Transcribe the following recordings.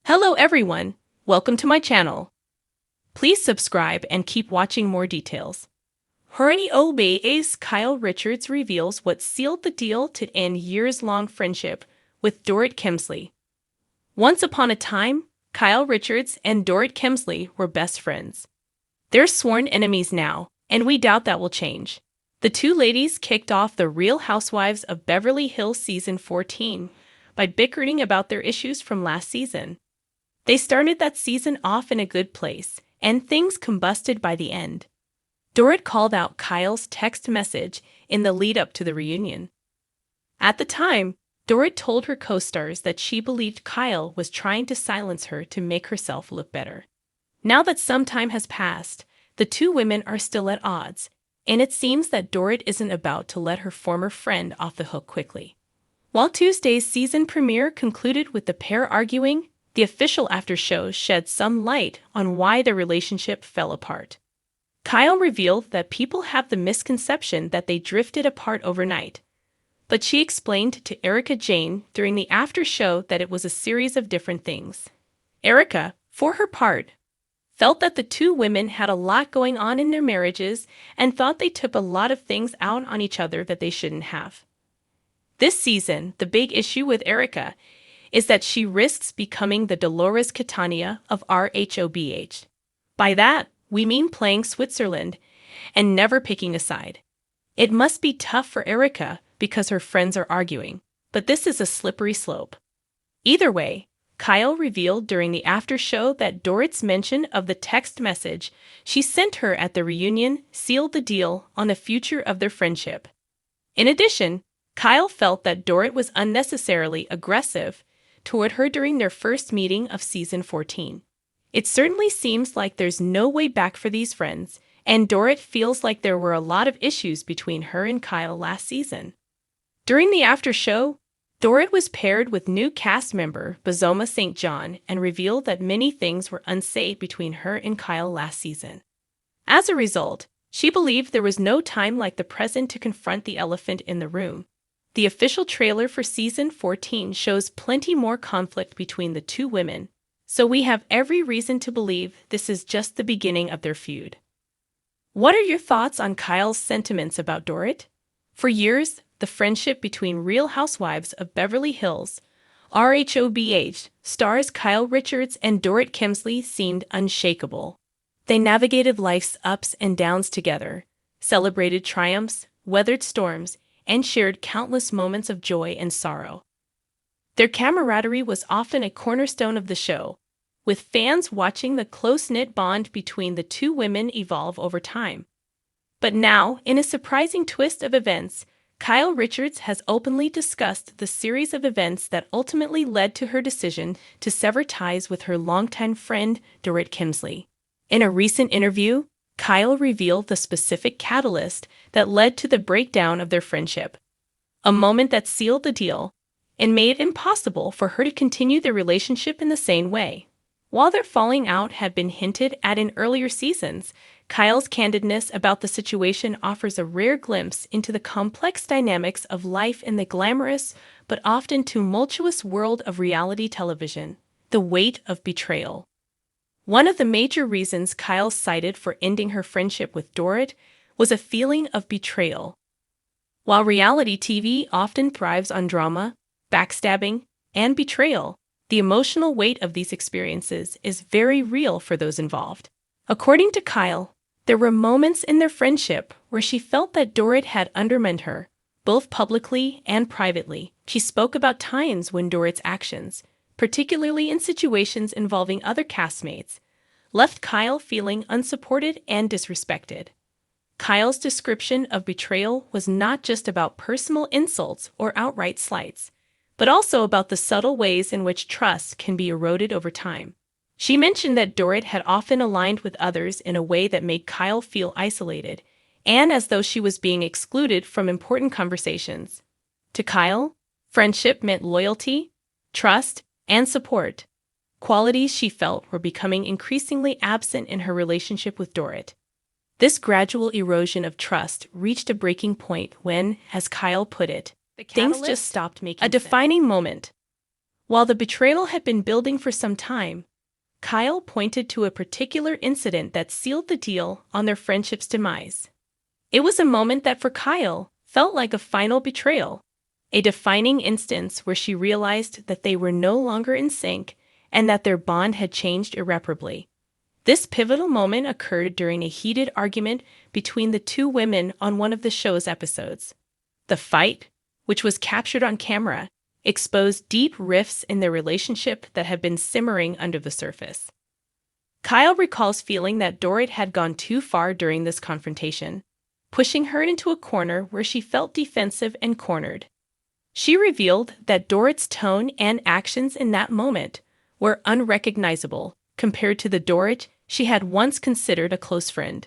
Hello everyone, welcome to my channel. Please subscribe and keep watching more details. Hurry Obeys Kyle Richards reveals what sealed the deal to end years-long friendship with Dorit Kemsley. Once upon a time, Kyle Richards and Dorit Kemsley were best friends. They're sworn enemies now, and we doubt that will change. The two ladies kicked off the Real Housewives of Beverly Hills Season 14 by bickering about their issues from last season. They started that season off in a good place, and things combusted by the end. Dorit called out Kyle's text message in the lead-up to the reunion. At the time, Dorit told her co-stars that she believed Kyle was trying to silence her to make herself look better. Now that some time has passed, the two women are still at odds, and it seems that Dorit isn't about to let her former friend off the hook quickly. While Tuesday's season premiere concluded with the pair arguing, the official after-show shed some light on why their relationship fell apart. Kyle revealed that people have the misconception that they drifted apart overnight, but she explained to Erica Jane during the after-show that it was a series of different things. Erica, for her part, felt that the two women had a lot going on in their marriages and thought they took a lot of things out on each other that they shouldn't have. This season, the big issue with Erica is that she risks becoming the Dolores Catania of RHOBH. By that, we mean playing Switzerland and never picking a side. It must be tough for Erica because her friends are arguing, but this is a slippery slope. Either way, Kyle revealed during the after-show that Dorit's mention of the text message she sent her at the reunion sealed the deal on the future of their friendship. In addition, Kyle felt that Dorit was unnecessarily aggressive toward her during their first meeting of season 14. It certainly seems like there's no way back for these friends, and Dorit feels like there were a lot of issues between her and Kyle last season. During the after-show, Dorit was paired with new cast member Bazoma St. John and revealed that many things were unsaid between her and Kyle last season. As a result, she believed there was no time like the present to confront the elephant in the room. The official trailer for season 14 shows plenty more conflict between the two women, so we have every reason to believe this is just the beginning of their feud. What are your thoughts on Kyle's sentiments about Dorit? For years, the friendship between Real Housewives of Beverly Hills, RHOBH, stars Kyle Richards and Dorit Kemsley seemed unshakable. They navigated life's ups and downs together, celebrated triumphs, weathered storms, and shared countless moments of joy and sorrow. Their camaraderie was often a cornerstone of the show, with fans watching the close-knit bond between the two women evolve over time. But now, in a surprising twist of events, Kyle Richards has openly discussed the series of events that ultimately led to her decision to sever ties with her longtime friend, Dorit Kemsley. In a recent interview, Kyle revealed the specific catalyst that led to the breakdown of their friendship, a moment that sealed the deal and made it impossible for her to continue their relationship in the same way. While their falling out had been hinted at in earlier seasons, Kyle's candidness about the situation offers a rare glimpse into the complex dynamics of life in the glamorous but often tumultuous world of reality television, the weight of betrayal. One of the major reasons Kyle cited for ending her friendship with Dorit was a feeling of betrayal. While reality TV often thrives on drama, backstabbing, and betrayal, the emotional weight of these experiences is very real for those involved. According to Kyle, there were moments in their friendship where she felt that Dorit had undermined her, both publicly and privately. She spoke about times when Dorit's actions, particularly in situations involving other castmates, left Kyle feeling unsupported and disrespected. Kyle's description of betrayal was not just about personal insults or outright slights, but also about the subtle ways in which trust can be eroded over time. She mentioned that Dorit had often aligned with others in a way that made Kyle feel isolated, and as though she was being excluded from important conversations. To Kyle, friendship meant loyalty, trust, and support, qualities she felt were becoming increasingly absent in her relationship with Dorit. This gradual erosion of trust reached a breaking point when, as Kyle put it, things just stopped making sense. A defining moment. While the betrayal had been building for some time, Kyle pointed to a particular incident that sealed the deal on their friendship's demise. It was a moment that for Kyle felt like a final betrayal, a defining instance where she realized that they were no longer in sync and that their bond had changed irreparably. This pivotal moment occurred during a heated argument between the two women on one of the show's episodes. The fight, which was captured on camera, exposed deep rifts in their relationship that had been simmering under the surface. Kyle recalls feeling that Dorit had gone too far during this confrontation, pushing her into a corner where she felt defensive and cornered. She revealed that Dorit's tone and actions in that moment were unrecognizable compared to the Dorit she had once considered a close friend.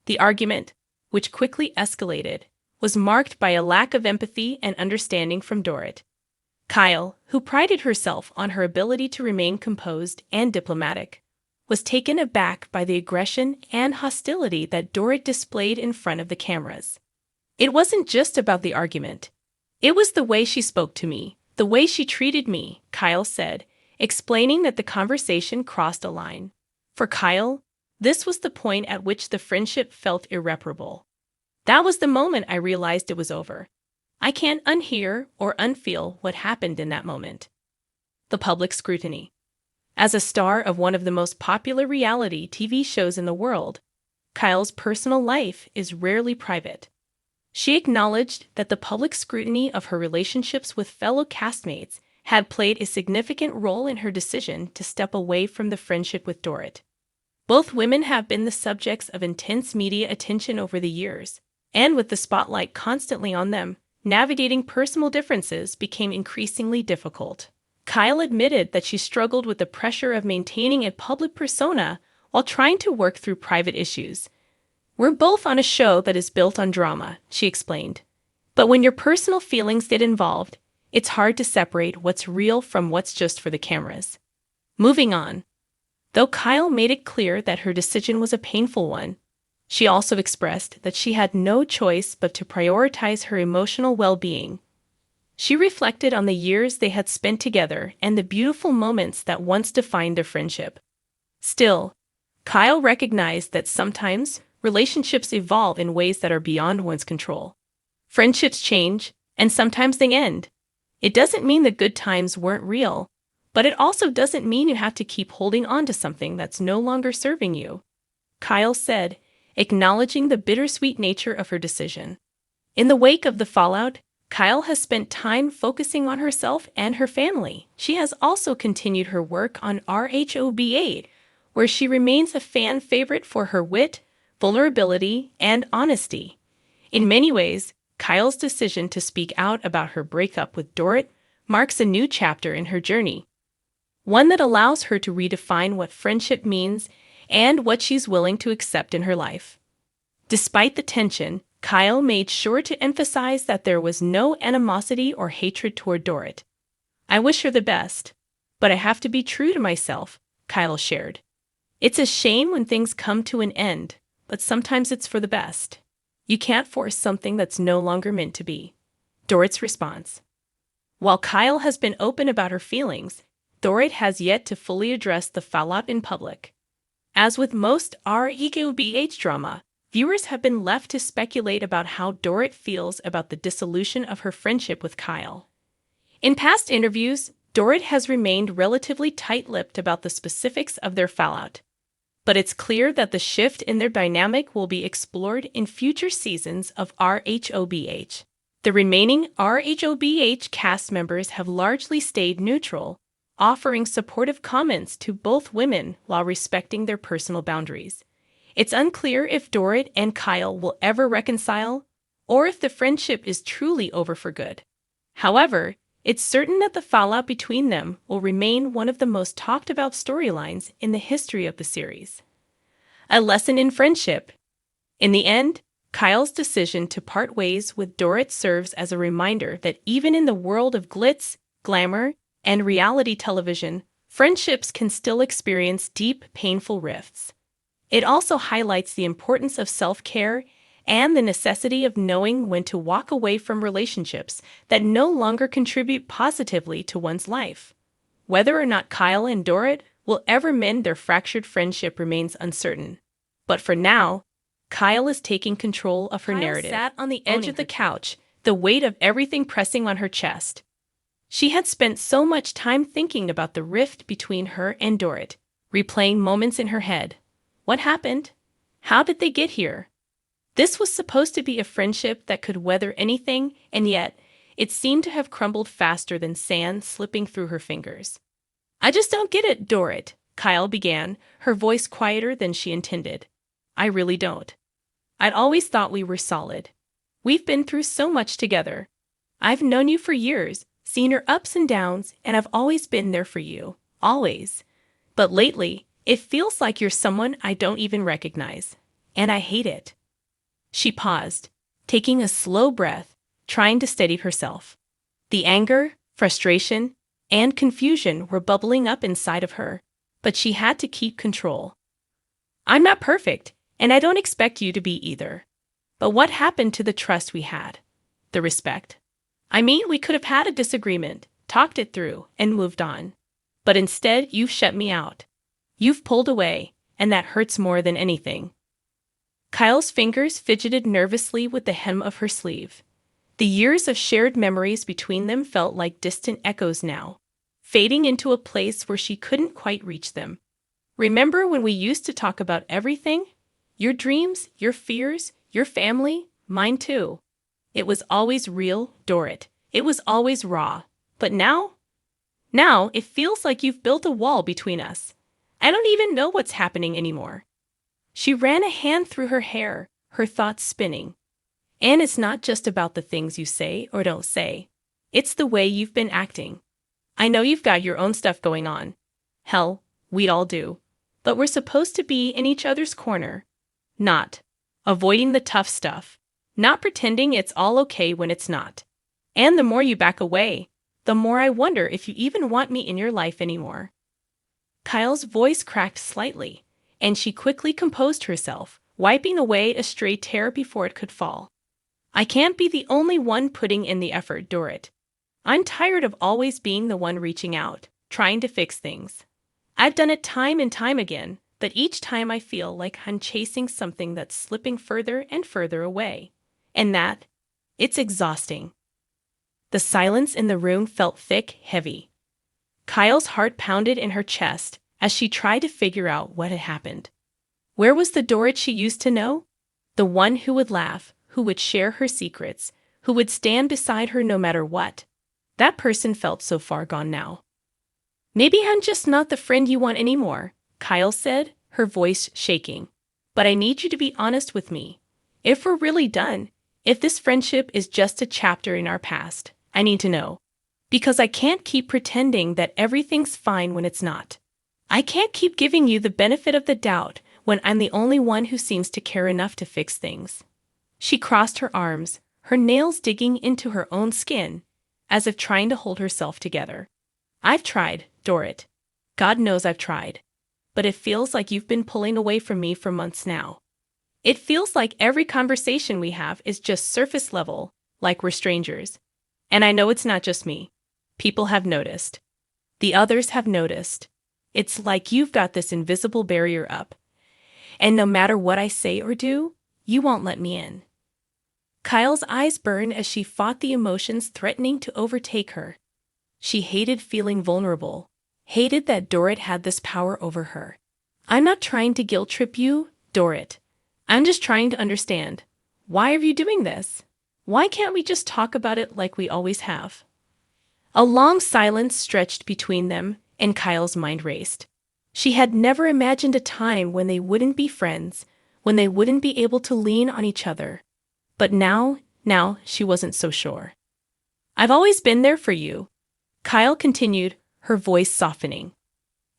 The argument, which quickly escalated, was marked by a lack of empathy and understanding from Dorit. Kyle, who prided herself on her ability to remain composed and diplomatic, was taken aback by the aggression and hostility that Dorit displayed in front of the cameras. It wasn't just about the argument. It was the way she spoke to me, the way she treated me, Kyle said, explaining that the conversation crossed a line. For Kyle, this was the point at which the friendship felt irreparable. That was the moment I realized it was over. I can't unhear or unfeel what happened in that moment. The public scrutiny. As a star of one of the most popular reality TV shows in the world, Kyle's personal life is rarely private. She acknowledged that the public scrutiny of her relationships with fellow castmates had played a significant role in her decision to step away from the friendship with Dorit. Both women have been the subjects of intense media attention over the years, and with the spotlight constantly on them, navigating personal differences became increasingly difficult. Kyle admitted that she struggled with the pressure of maintaining a public persona while trying to work through private issues. "We're both on a show that is built on drama," she explained. "But when your personal feelings get involved, it's hard to separate what's real from what's just for the cameras." Moving on. Though Kyle made it clear that her decision was a painful one, she also expressed that she had no choice but to prioritize her emotional well-being. She reflected on the years they had spent together and the beautiful moments that once defined their friendship. Still, Kyle recognized that sometimes relationships evolve in ways that are beyond one's control. Friendships change, and sometimes they end. It doesn't mean the good times weren't real, but it also doesn't mean you have to keep holding on to something that's no longer serving you, Kyle said, acknowledging the bittersweet nature of her decision. In the wake of the fallout, Kyle has spent time focusing on herself and her family. She has also continued her work on RHOB8, where she remains a fan favorite for her wit, vulnerability, and honesty. In many ways, Kyle's decision to speak out about her breakup with Dorit marks a new chapter in her journey, one that allows her to redefine what friendship means and what she's willing to accept in her life. Despite the tension, Kyle made sure to emphasize that there was no animosity or hatred toward Dorit. "I wish her the best, but I have to be true to myself," Kyle shared. "It's a shame when things come to an end, but sometimes it's for the best. You can't force something that's no longer meant to be." Dorit's response. While Kyle has been open about her feelings, Dorit has yet to fully address the fallout in public. As with most RHOBH drama, viewers have been left to speculate about how Dorit feels about the dissolution of her friendship with Kyle. In past interviews, Dorit has remained relatively tight-lipped about the specifics of their fallout. But it's clear that the shift in their dynamic will be explored in future seasons of RHOBH. The remaining RHOBH cast members have largely stayed neutral, offering supportive comments to both women while respecting their personal boundaries. It's unclear if Dorit and Kyle will ever reconcile, or if the friendship is truly over for good. However, it's certain that the fallout between them will remain one of the most talked about storylines in the history of the series. A lesson in friendship. In the end, Kyle's decision to part ways with Dorit serves as a reminder that even in the world of glitz, glamour, and reality television, friendships can still experience deep, painful rifts. It also highlights the importance of self-care and the necessity of knowing when to walk away from relationships that no longer contribute positively to one's life. Whether or not Kyle and Dorit will ever mend their fractured friendship remains uncertain. But for now, Kyle is taking control of her narrative. Kyle sat on the edge of the couch, the weight of everything pressing on her chest. She had spent so much time thinking about the rift between her and Dorit, replaying moments in her head. What happened? How did they get here? This was supposed to be a friendship that could weather anything, and yet it seemed to have crumbled faster than sand slipping through her fingers. I just don't get it, Dorit, Kyle began, her voice quieter than she intended. I really don't. I'd always thought we were solid. We've been through so much together. I've known you for years, seen your ups and downs, and I've always been there for you. Always. But lately, it feels like you're someone I don't even recognize. And I hate it. She paused, taking a slow breath, trying to steady herself. The anger, frustration, and confusion were bubbling up inside of her, but she had to keep control. I'm not perfect, and I don't expect you to be either. But what happened to the trust we had? The respect? I mean, we could have had a disagreement, talked it through, and moved on. But instead, you've shut me out. You've pulled away, and that hurts more than anything. Kyle's fingers fidgeted nervously with the hem of her sleeve. The years of shared memories between them felt like distant echoes now, fading into a place where she couldn't quite reach them. Remember when we used to talk about everything? Your dreams, your fears, your family, mine too. It was always real, Dorit. It was always raw. But now? Now, it feels like you've built a wall between us. I don't even know what's happening anymore. She ran a hand through her hair, her thoughts spinning. And it's not just about the things you say or don't say. It's the way you've been acting. I know you've got your own stuff going on. Hell, we all do. But we're supposed to be in each other's corner. Not avoiding the tough stuff. Not pretending it's all okay when it's not. And the more you back away, the more I wonder if you even want me in your life anymore. Kyle's voice cracked slightly, and she quickly composed herself, wiping away a stray tear before it could fall. I can't be the only one putting in the effort, Dorit. I'm tired of always being the one reaching out, trying to fix things. I've done it time and time again, but each time I feel like I'm chasing something that's slipping further and further away. And it's exhausting. The silence in the room felt thick, heavy. Kyle's heart pounded in her chest as she tried to figure out what had happened. Where was the Dorit she used to know? The one who would laugh, who would share her secrets, who would stand beside her no matter what. That person felt so far gone now. Maybe I'm just not the friend you want anymore, Kyle said, her voice shaking. But I need you to be honest with me. If we're really done, if this friendship is just a chapter in our past, I need to know. Because I can't keep pretending that everything's fine when it's not. I can't keep giving you the benefit of the doubt when I'm the only one who seems to care enough to fix things. She crossed her arms, her nails digging into her own skin, as if trying to hold herself together. I've tried, Dorit. God knows I've tried. But it feels like you've been pulling away from me for months now. It feels like every conversation we have is just surface level, like we're strangers. And I know it's not just me. People have noticed. The others have noticed. It's like you've got this invisible barrier up. And no matter what I say or do, you won't let me in. Kyle's eyes burned as she fought the emotions threatening to overtake her. She hated feeling vulnerable, hated that Dorit had this power over her. I'm not trying to guilt trip you, Dorit. I'm just trying to understand. Why are you doing this? Why can't we just talk about it like we always have? A long silence stretched between them, and Kyle's mind raced. She had never imagined a time when they wouldn't be friends, when they wouldn't be able to lean on each other. But now she wasn't so sure. I've always been there for you, Kyle continued, her voice softening.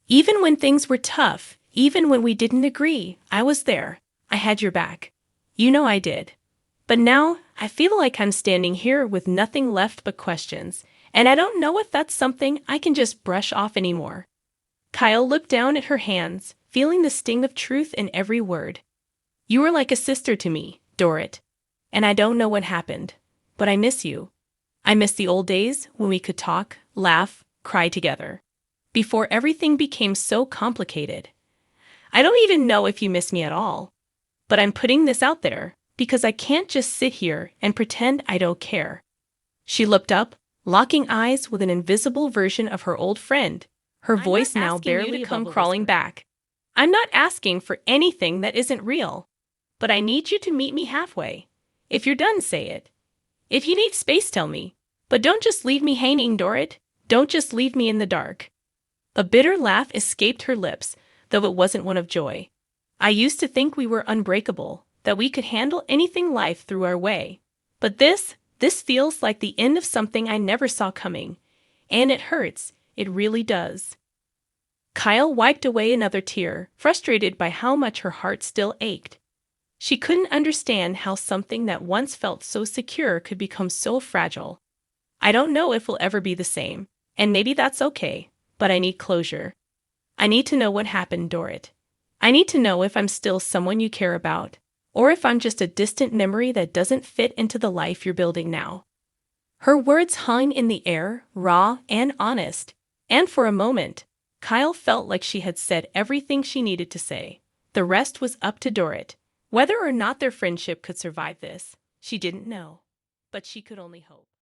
Even when things were tough, even when we didn't agree, I was there. I had your back. You know I did. But now, I feel like I'm standing here with nothing left but questions, and I don't know if that's something I can just brush off anymore. Kyle looked down at her hands, feeling the sting of truth in every word. You were like a sister to me, Dorit. And I don't know what happened, but I miss you. I miss the old days when we could talk, laugh, cry together. before everything became so complicated. I don't even know if you miss me at all, but I'm putting this out there because I can't just sit here and pretend I don't care." She looked up, locking eyes with an invisible version of her old friend, her voice now barely come crawling back. "I'm not asking for anything that isn't real, but I need you to meet me halfway. If you're done, say it. If you need space, tell me. But don't just leave me hanging, Dorit. Don't just leave me in the dark." A bitter laugh escaped her lips, though it wasn't one of joy. "I used to think we were unbreakable, that we could handle anything life threw our way. But this feels like the end of something I never saw coming. And it hurts. It really does." Kyle wiped away another tear, frustrated by how much her heart still ached. She couldn't understand how something that once felt so secure could become so fragile. "I don't know if we'll ever be the same, and maybe that's okay, but I need closure. I need to know what happened, Dorit. I need to know if I'm still someone you care about, or if I'm just a distant memory that doesn't fit into the life you're building now." Her words hung in the air, raw and honest, and for a moment, Kyle felt like she had said everything she needed to say. The rest was up to Dorit. Whether or not their friendship could survive this, she didn't know, but she could only hope.